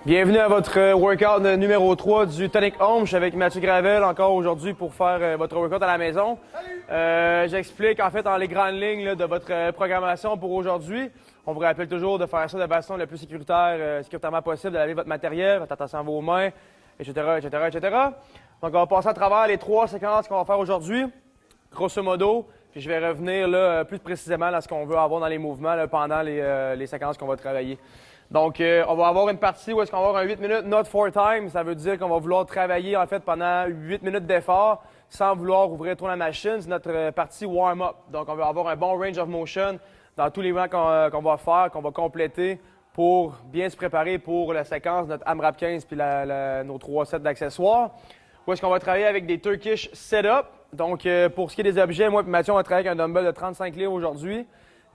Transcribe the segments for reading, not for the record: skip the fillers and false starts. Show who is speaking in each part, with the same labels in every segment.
Speaker 1: Bienvenue à votre workout numéro 3 du Tonic Home. Je suis avec Mathieu Gravel encore aujourd'hui pour faire votre workout à la maison. J'explique en fait dans les grandes lignes là, de votre programmation pour aujourd'hui. On vous rappelle toujours de faire ça de façon le plus sécuritairement possible, de laver votre matériel, faites attention à vos mains, etc., etc., etc. Donc on va passer à travers les 3 séquences qu'on va faire aujourd'hui, grosso modo. Puis je vais revenir là, plus précisément à ce qu'on veut avoir dans les mouvements là, pendant les séquences qu'on va travailler. Donc, on va avoir une partie où est-ce qu'on va avoir un 8 minutes not for time. Ça veut dire qu'on va vouloir travailler, en fait, pendant 8 minutes d'effort sans vouloir ouvrir trop la machine. C'est notre partie warm-up. Donc, on va avoir un bon range of motion dans tous les mouvements qu'on va faire, qu'on va compléter pour bien se préparer pour la séquence, notre AMRAP 15 puis nos 3 sets d'accessoires. Où est-ce qu'on va travailler avec des Turkish setup. Donc, pour ce qui est des objets, moi et Mathieu, on va travailler avec un dumbbell de 35 livres aujourd'hui.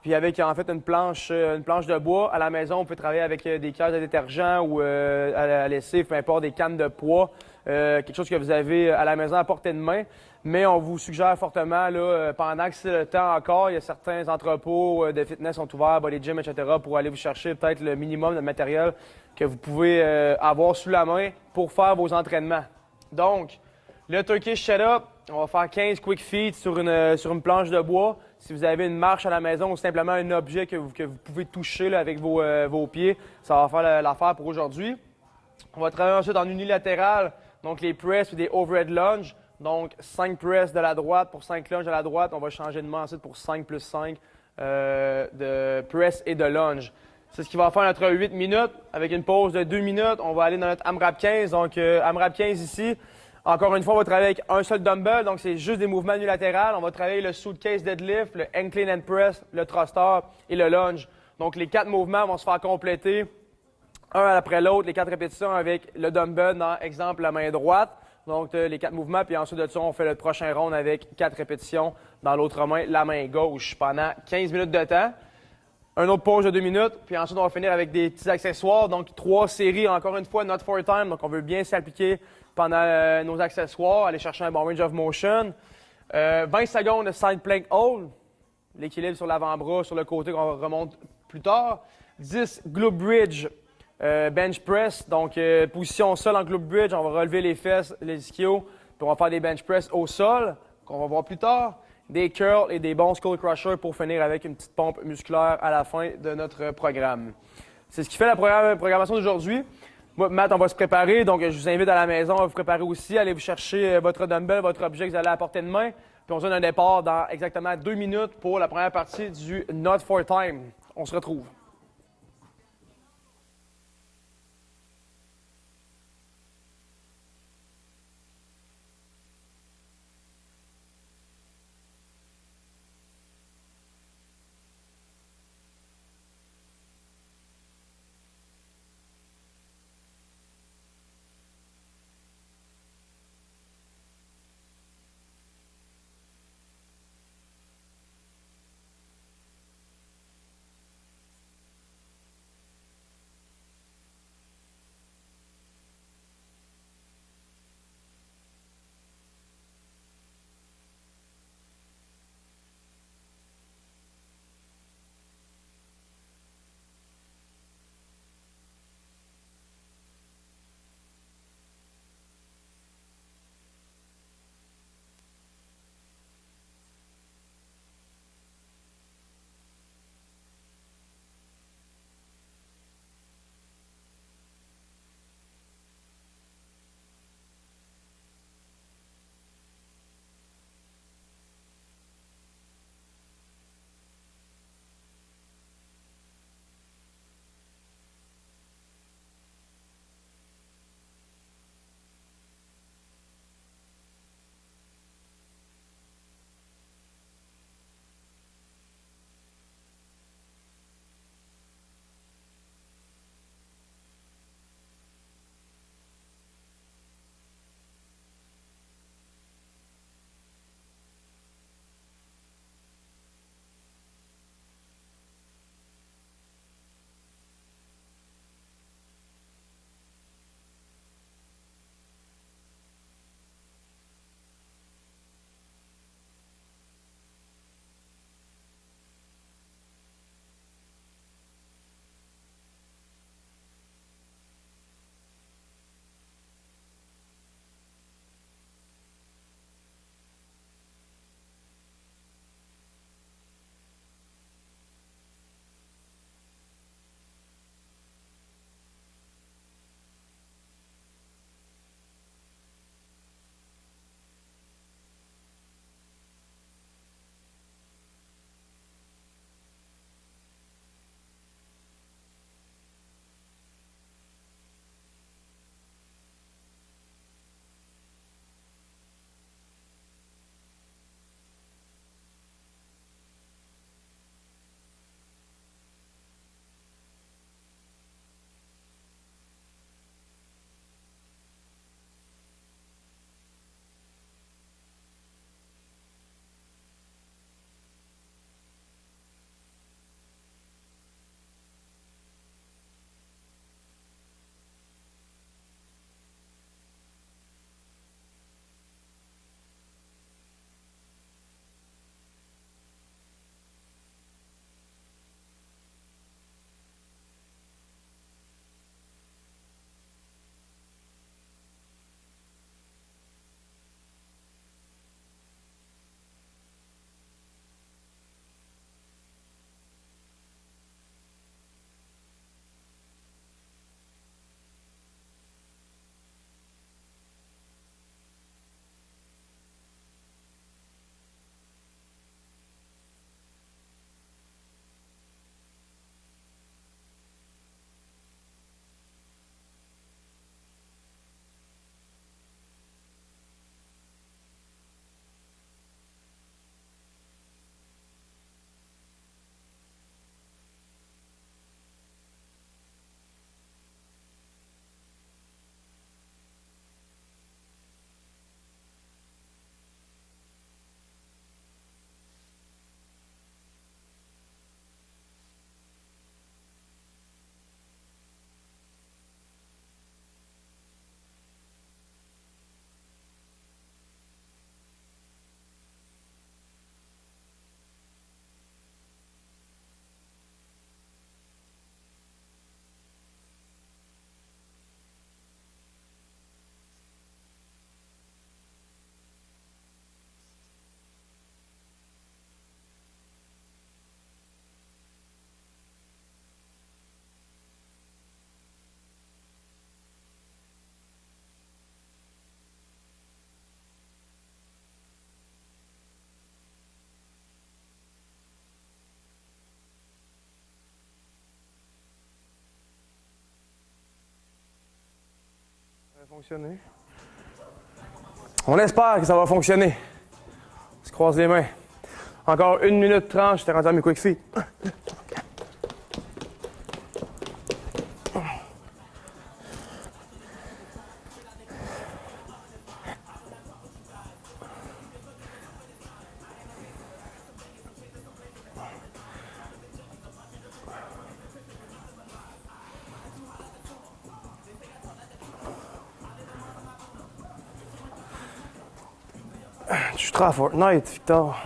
Speaker 1: Puis avec en fait une planche de bois. À la maison, on peut travailler avec des caisses de détergent ou à laisser, peu importe, des cannes de poids. Quelque chose que vous avez à la maison à portée de main. Mais on vous suggère fortement, là, pendant que c'est le temps encore, il y a certains entrepôts de fitness sont ouverts, body gym, etc., pour aller vous chercher peut-être le minimum de matériel que vous pouvez avoir sous la main pour faire vos entraînements. Donc, le Turkish setup, on va faire 15 quick feet sur une planche de bois. Si vous avez une marche à la maison ou simplement un objet que vous pouvez toucher là, avec vos pieds, ça va faire l'affaire pour aujourd'hui. On va travailler ensuite en unilatéral, donc les press et des overhead lunge. Donc 5 press de la droite pour 5 lunge de la droite. On va changer de main ensuite pour 5 plus 5 de press et de lunge. C'est ce qui va faire notre 8 minutes. Avec une pause de 2 minutes, on va aller dans notre AMRAP 15. Donc AMRAP 15 ici. Encore une fois, on va travailler avec un seul dumbbell, donc c'est juste des mouvements unilatérales. On va travailler le suitcase deadlift, le incline and press, le thruster et le lunge. Donc les 4 mouvements vont se faire compléter un après l'autre, les 4 répétitions avec le dumbbell dans, exemple, la main droite. Donc les 4 mouvements, puis ensuite de ça, on fait le prochain round avec 4 répétitions dans l'autre main, la main gauche, pendant 15 minutes de temps. Un autre pause de 2 minutes, puis ensuite on va finir avec des petits accessoires. Donc 3 séries, encore une fois, not for time. Donc on veut bien s'appliquer pendant nos accessoires, aller chercher un bon range of motion. 20 secondes de side plank hold, l'équilibre sur l'avant-bras, sur le côté qu'on remonte plus tard. 10 glute bridge, bench press. Donc position au sol en glute bridge, on va relever les fesses, les ischios, puis on va faire des bench press au sol, qu'on va voir plus tard. Des curls et des bons skull crushers pour finir avec une petite pompe musculaire à la fin de notre programme. C'est ce qui fait la programmation d'aujourd'hui. Moi, Matt, on va se préparer, donc je vous invite à la maison à vous préparer aussi. Allez vous chercher votre dumbbell, votre objet que vous allez à portée de main. Puis on se donne un départ dans exactement 2 minutes pour la première partie du Not for Time. On se retrouve. Fonctionner. On espère que ça va fonctionner. On se croise les mains. Encore 1 minute 30, j'étais rendu à mes quick feet. Je suis trop à Fortnite, Victor.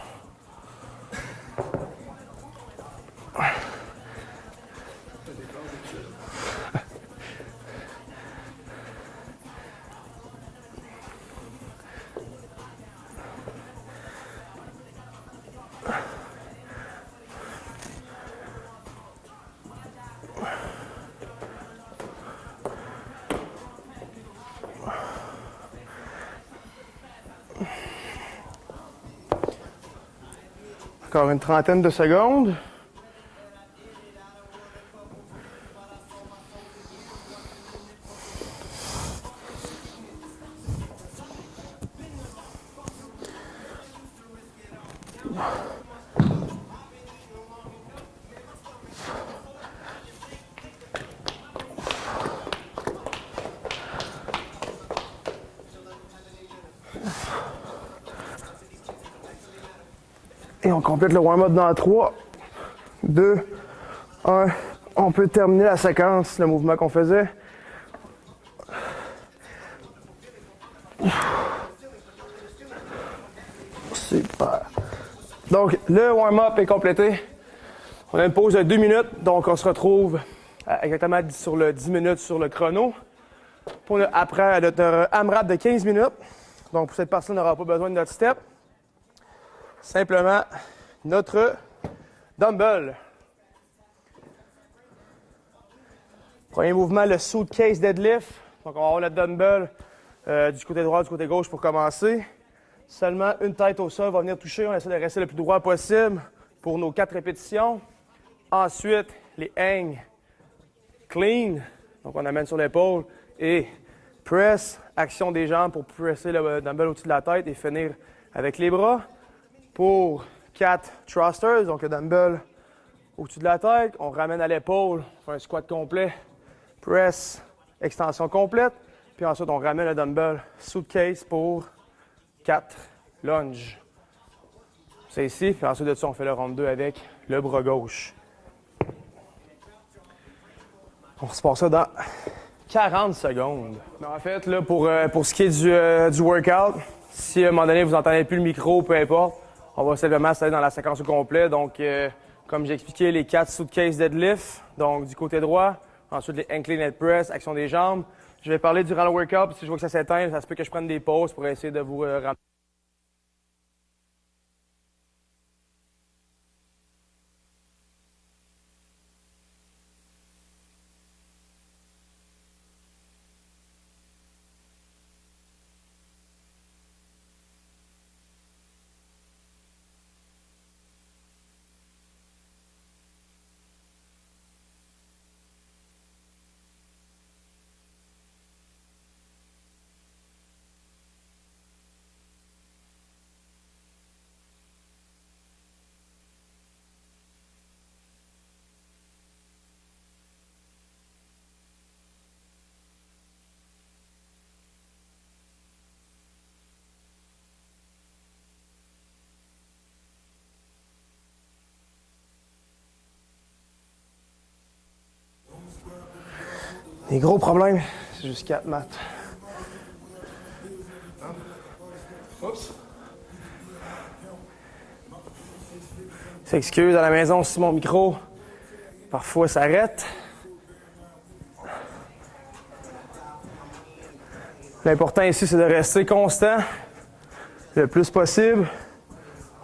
Speaker 1: Encore une trentaine de secondes. Et on complète le warm-up dans 3, 2, 1. On peut terminer la séquence, le mouvement qu'on faisait. Super. Donc, le warm-up est complété. On a une pause de 2 minutes, donc on se retrouve exactement sur le 10 minutes sur le chrono. Après notre AMRAP de 15 minutes. Donc, pour cette personne, n'aura pas besoin de notre step. Simplement notre dumbbell. Premier mouvement, le suitcase deadlift. Donc, on va avoir le dumbbell du côté droit, du côté gauche pour commencer. Seulement une tête au sol va venir toucher. On essaie de rester le plus droit possible pour nos 4 répétitions. Ensuite, les hang clean. Donc, on amène sur l'épaule et press, action des jambes pour presser le dumbbell au-dessus de la tête et finir avec les bras. Pour 4 thrusters, donc le dumbbell au-dessus de la tête, on ramène à l'épaule, on fait un squat complet, press, extension complète, puis ensuite on ramène le dumbbell suitcase pour 4 lunges. C'est ici, puis ensuite de ça, on fait le round 2 avec le bras gauche. On se passe ça dans 40 secondes. Mais en fait, là, pour ce qui est du workout, si à un moment donné vous n'entendez plus le micro, peu importe, on va simplement s'aller dans la séquence au complet. Donc, comme j'ai expliqué, les 4 suitcase deadlift, donc du côté droit. Ensuite, les inclined press, action des jambes. Je vais parler durant le workout, puis si je vois que ça s'éteint, ça se peut que je prenne des pauses pour essayer de vous ramener. Les gros problèmes, c'est juste 4 maths. Oups. S'excuse à la maison si mon micro parfois s'arrête. L'important ici, c'est de rester constant le plus possible.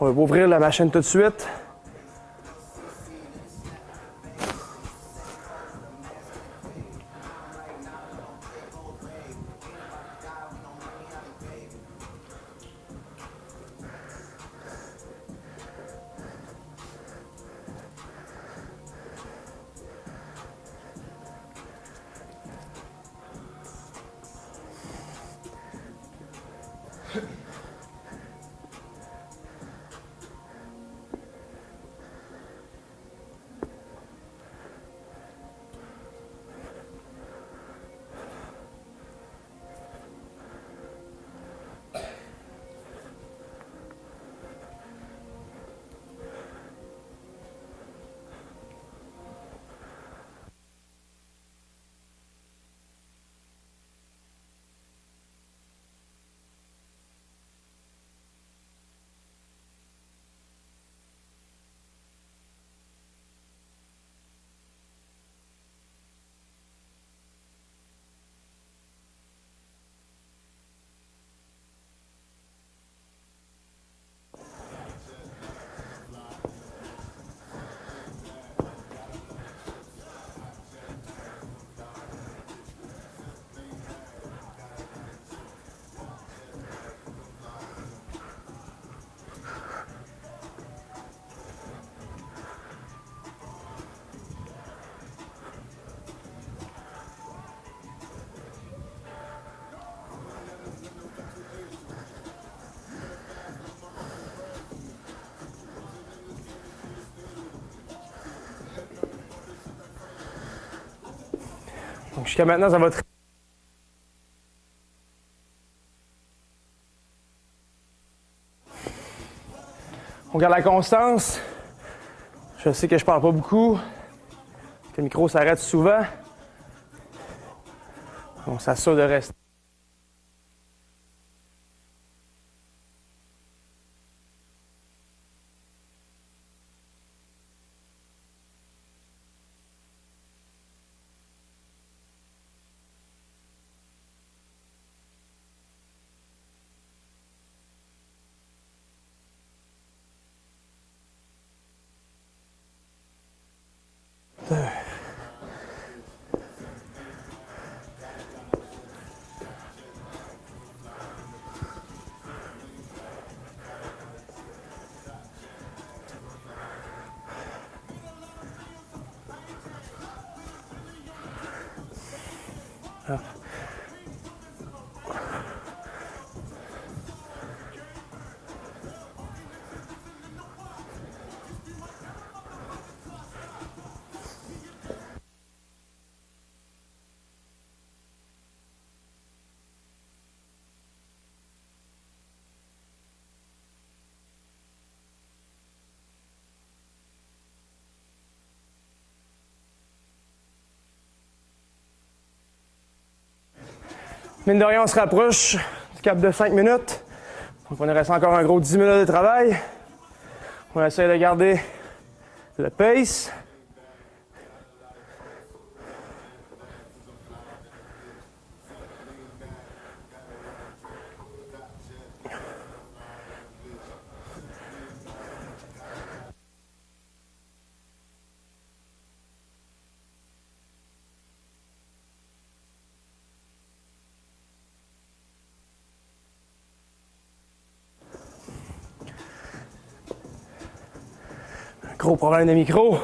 Speaker 1: On va ouvrir la machine tout de suite. Jusqu'à maintenant, ça va très. On garde la constance. Je sais que je parle pas beaucoup, que le micro s'arrête souvent. On s'assure de rester. Mine de rien, on se rapproche du cap de 5 minutes. Donc, on est resté encore un gros 10 minutes de travail. On essaie de garder le pace. Gros problème de micro.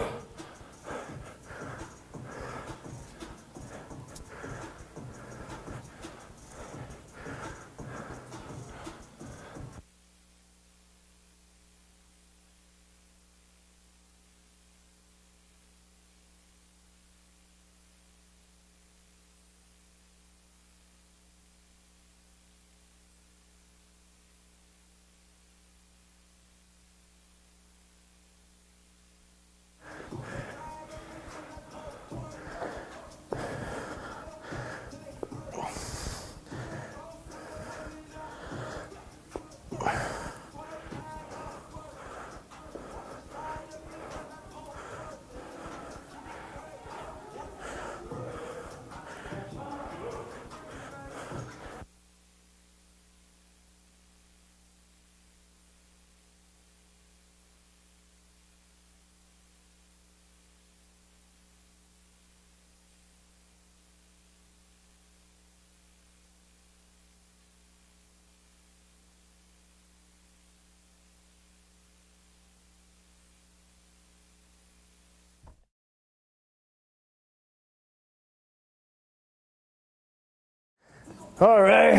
Speaker 1: Alright.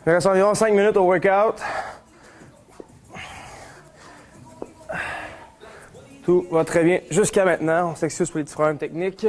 Speaker 1: Il reste environ 5 minutes au workout. Tout va très bien jusqu'à maintenant. On s'excuse pour les petits problèmes techniques.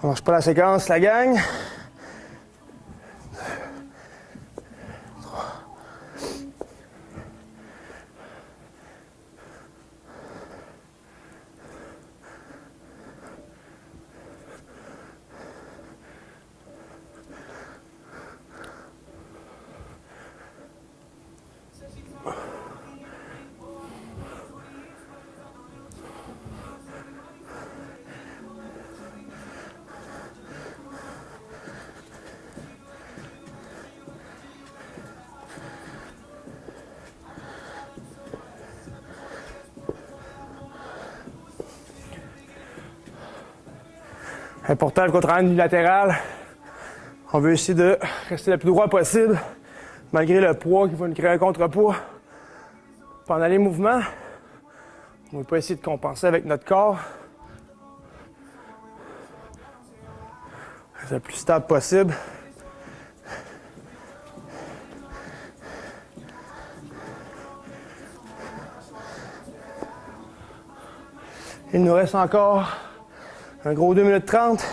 Speaker 1: On lâche pas la séquence, la gang. Important qu'on travaille unilatéral. On veut essayer de rester le plus droit possible, malgré le poids qui va nous créer un contrepoids. Pendant les mouvements, on ne veut pas essayer de compenser avec notre corps. C'est le plus stable possible. Il nous reste encore un gros 2 minutes 30.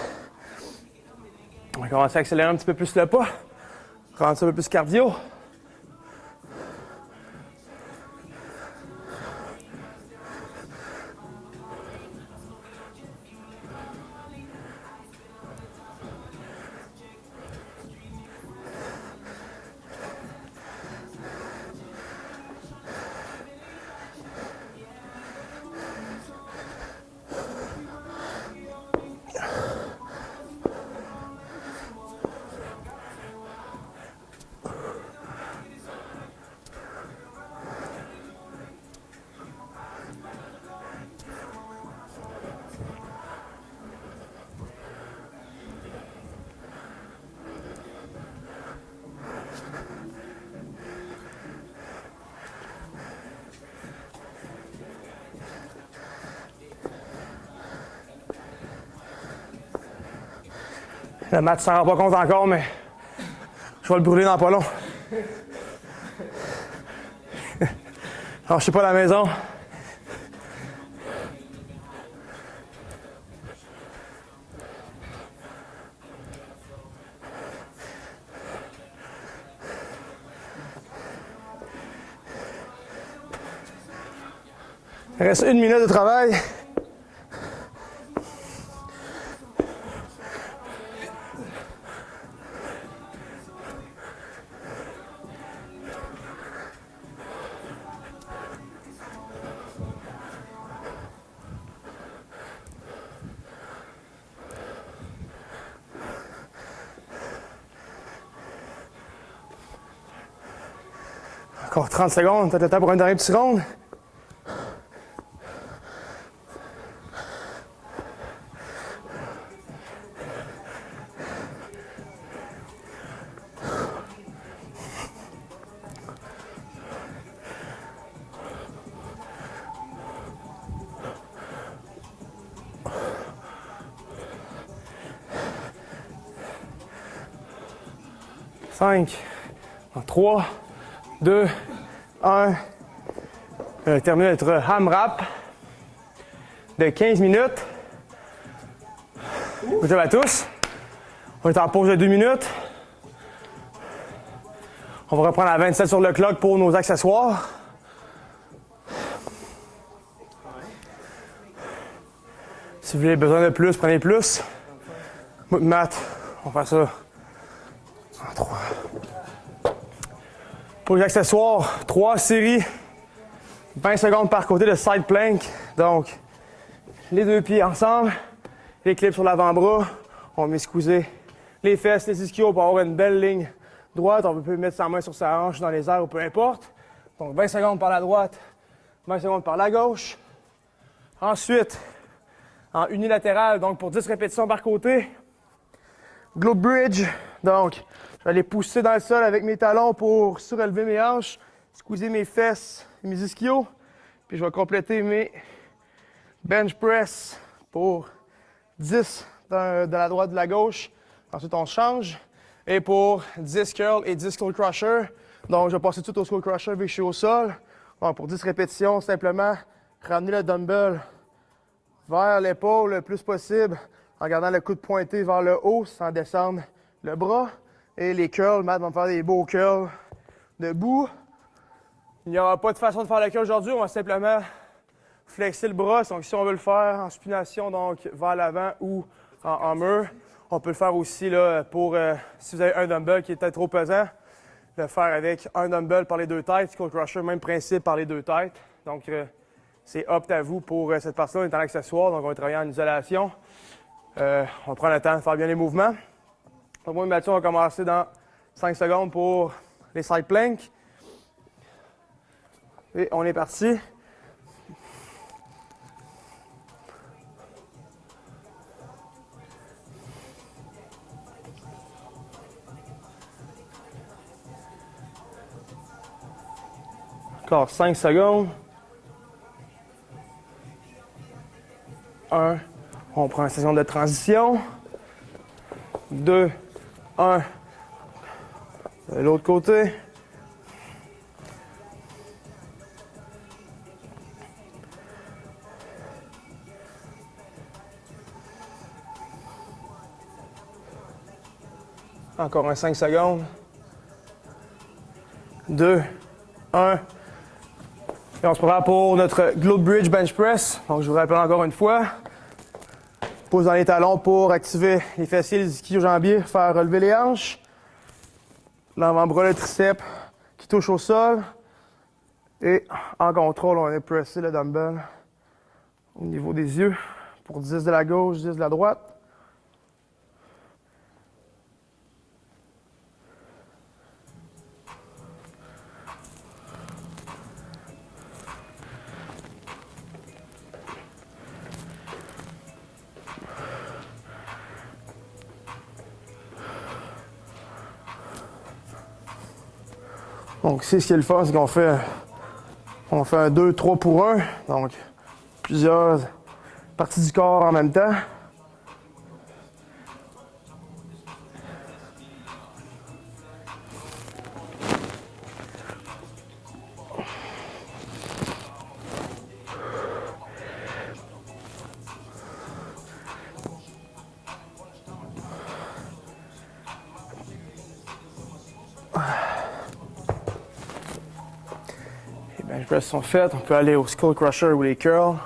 Speaker 1: On va commencer à accélérer un petit peu plus le pas. Rendre ça un peu plus cardio. Le mat ne s'en rend pas compte encore, mais je vais le brûler dans pas long. Alors, je sais pas à la maison. Il reste 1 minute de travail. Encore 30 secondes, peut-être le temps pour un dernier petit round. Cinq, 3, 2, 1. Terminer notre AMRAP de 15 minutes. Good job à tous. On est en pause de 2 minutes. On va reprendre à 27 sur le clock pour nos accessoires. Si vous avez besoin de plus, prenez plus. Matt, on va faire ça en 3. Pour les accessoires, 3 séries, 20 secondes par côté de side plank. Donc, les 2 pieds ensemble, les clips sur l'avant-bras. On met squeezer les fesses, les ischios pour avoir une belle ligne droite. On peut mettre sa main sur sa hanche dans les airs ou peu importe. Donc, 20 secondes par la droite, 20 secondes par la gauche. Ensuite, en unilatéral, donc pour 10 répétitions par côté. Glute bridge, donc je vais aller pousser dans le sol avec mes talons pour surélever mes hanches, squeezer mes fesses et mes ischios. Puis je vais compléter mes bench press pour 10 de la droite de la gauche. Ensuite, on change. Et pour 10 curls et 10 skull crusher. Donc, je vais passer tout au skull crusher vu que je suis au sol. Donc, pour 10 répétitions, simplement ramener le dumbbell vers l'épaule le plus possible en gardant le coude pointé vers le haut sans descendre le bras. Et les curls, Matt va me faire des beaux curls debout. Il n'y aura pas de façon de faire le curl aujourd'hui, on va simplement flexer le bras. Donc si on veut le faire en supination, donc vers l'avant ou en mur, on peut le faire aussi là, pour si vous avez un dumbbell qui est peut-être trop pesant, le faire avec un dumbbell par les 2 têtes. Skull crusher, même principe par les 2 têtes. Donc c'est apte à vous pour cette partie-là. On est en accessoire, donc on va travailler en isolation. On prend le temps de faire bien les mouvements. Donc moi, Mathieu, on va commencer dans 5 secondes pour les side planks. Et on est parti. Encore 5 secondes. 1. On prend une seconde de transition. 2, 1. De l'autre côté. Encore un 5 secondes. 2, 1. Et on se prépare pour notre Glute Bridge Bench Press. Donc, je vous rappelle encore une fois. Pousse dans les talons pour activer les fessiers, les ischio-jambiers, faire relever les hanches. L'avant-bras, le triceps qui touche au sol. Et en contrôle, on va presser le dumbbell au niveau des yeux pour 10 de la gauche, 10 de la droite. Donc ici, ce qui est le fun, c'est qu'on fait un 2, 3 pour 1. Donc, plusieurs parties du corps en même temps. Les bench press sont faites. On peut aller au skull crusher ou les curls.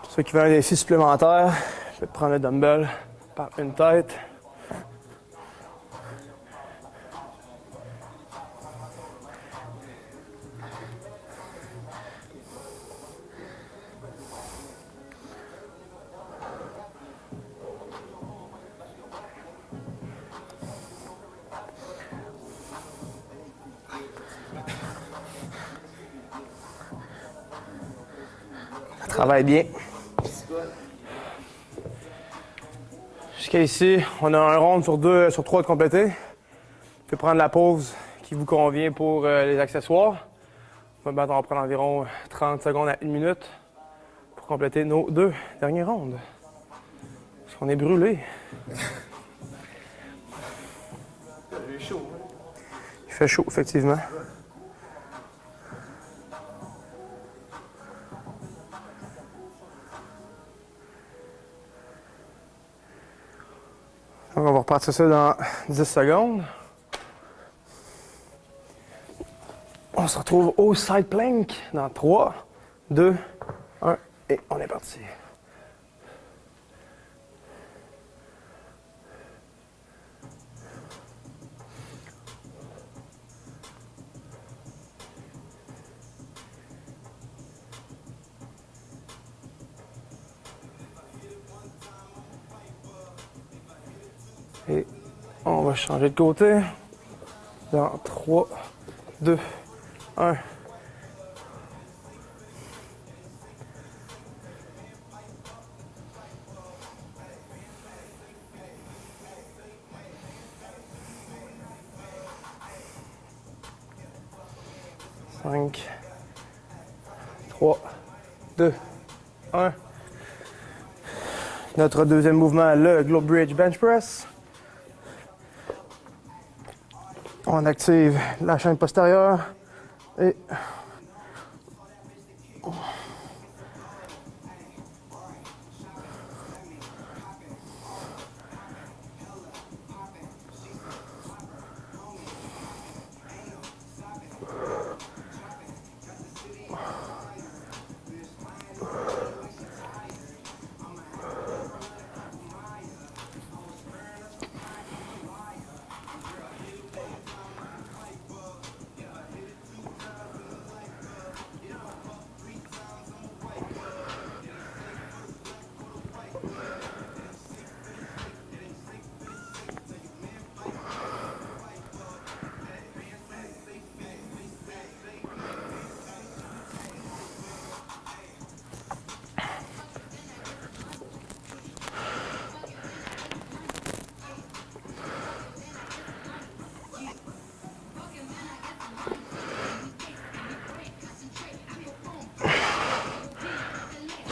Speaker 1: Ceux qui veulent un défi supplémentaire, je vais prendre le dumbbell par une tête. Ça travaille bien. Jusqu'à ici, on a un round sur 3 de compléter. Vous pouvez prendre la pause qui vous convient pour les accessoires. On va prendre environ 30 secondes à 1 minute pour compléter nos 2 derniers rounds. Parce qu'on est brûlé.
Speaker 2: Il fait chaud.
Speaker 1: Il fait chaud, effectivement. Donc, on va repartir ça dans 10 secondes. On se retrouve au side plank dans 3, 2, 1 et on est parti. Et on va changer de côté dans 3, 2, 1. Cinq, 3, 2, 1. Notre deuxième mouvement, le Glute Bridge Bench Press. On active la chaîne postérieure et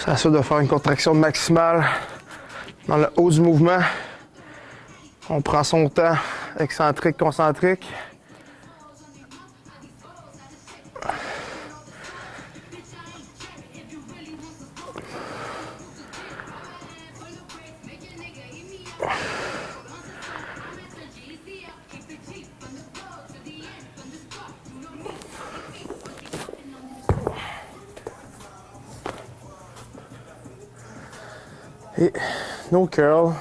Speaker 1: s'assure de faire une contraction maximale dans le haut du mouvement. On prend son temps, excentrique, concentrique. Et no curl.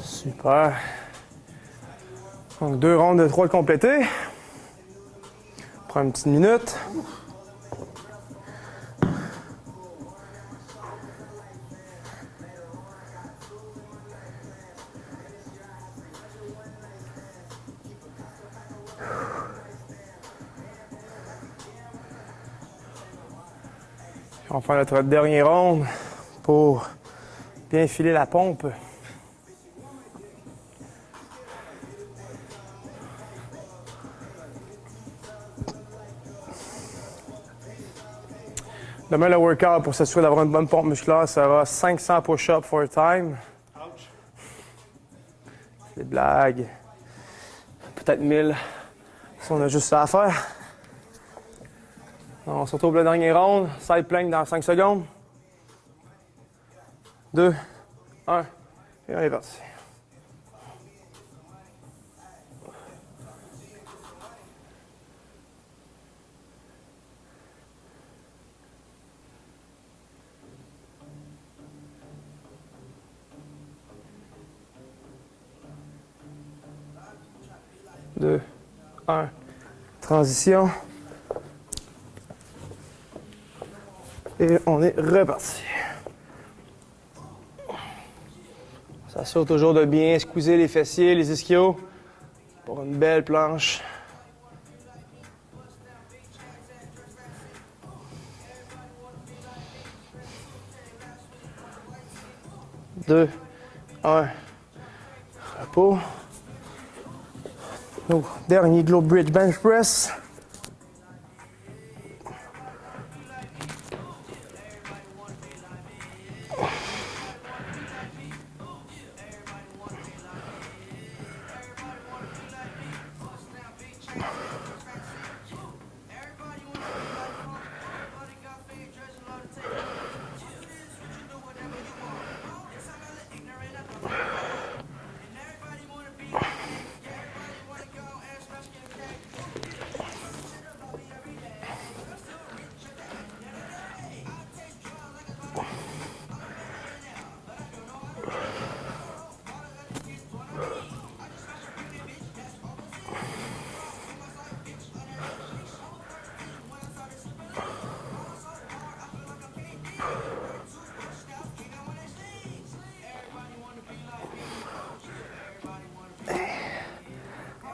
Speaker 1: Super. Donc 2 rondes de 3 complétées. On prend une petite minute. On va faire notre dernière ronde pour bien filer la pompe. Demain, le workout pour s'assurer d'avoir une bonne pompe musculaire sera 500 push-ups for time.
Speaker 2: Ouch.
Speaker 1: Des blagues. Peut-être 1000 si on a juste ça à faire. On se retrouve pour la dernière ronde. Side plank dans 5 secondes. 2, 1, et on est parti. Deux, un, transition. Et on est reparti. On s'assure toujours de bien squeezer les fessiers, les ischios pour une belle planche. Deux, un, repos. Nos dernier globe bridge bench press.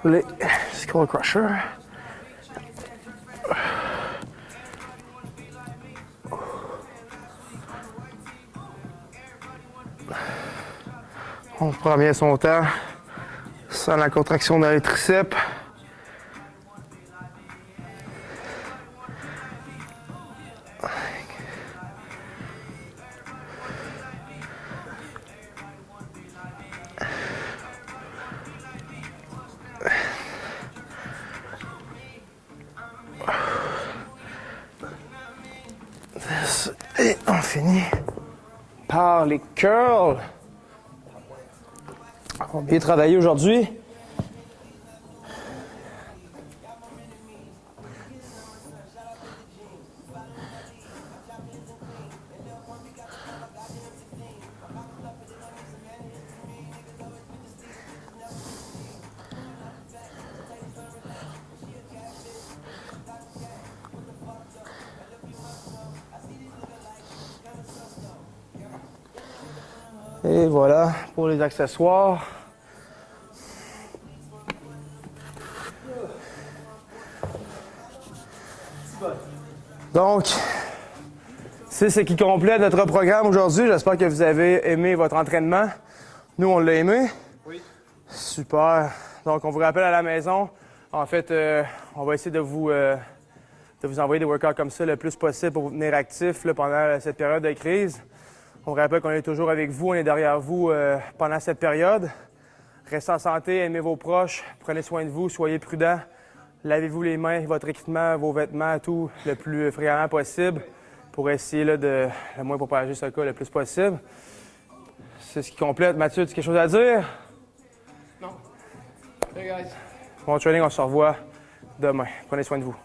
Speaker 1: Les skull crusher. On prend bien son temps sans la contraction dans les triceps. Et on finit par les curls. On va bien travailler aujourd'hui. Et voilà pour les accessoires. Donc, c'est ce qui complète notre programme aujourd'hui. J'espère que vous avez aimé votre entraînement. Nous, on l'a aimé.
Speaker 2: Oui.
Speaker 1: Super. Donc, on vous rappelle à la maison. En fait, on va essayer de vous envoyer des workouts comme ça le plus possible pour vous tenir actifs là, pendant cette période de crise. On vous rappelle qu'on est toujours avec vous, on est derrière vous pendant cette période. Restez en santé, aimez vos proches, prenez soin de vous, soyez prudents. Lavez-vous les mains, votre équipement, vos vêtements, tout le plus fréquemment possible pour essayer là, de le moins propager ce cas le plus possible. C'est ce qui complète. Mathieu, tu as quelque chose à dire?
Speaker 2: Non. Hey guys.
Speaker 1: Bon training, on se revoit demain. Prenez soin de vous.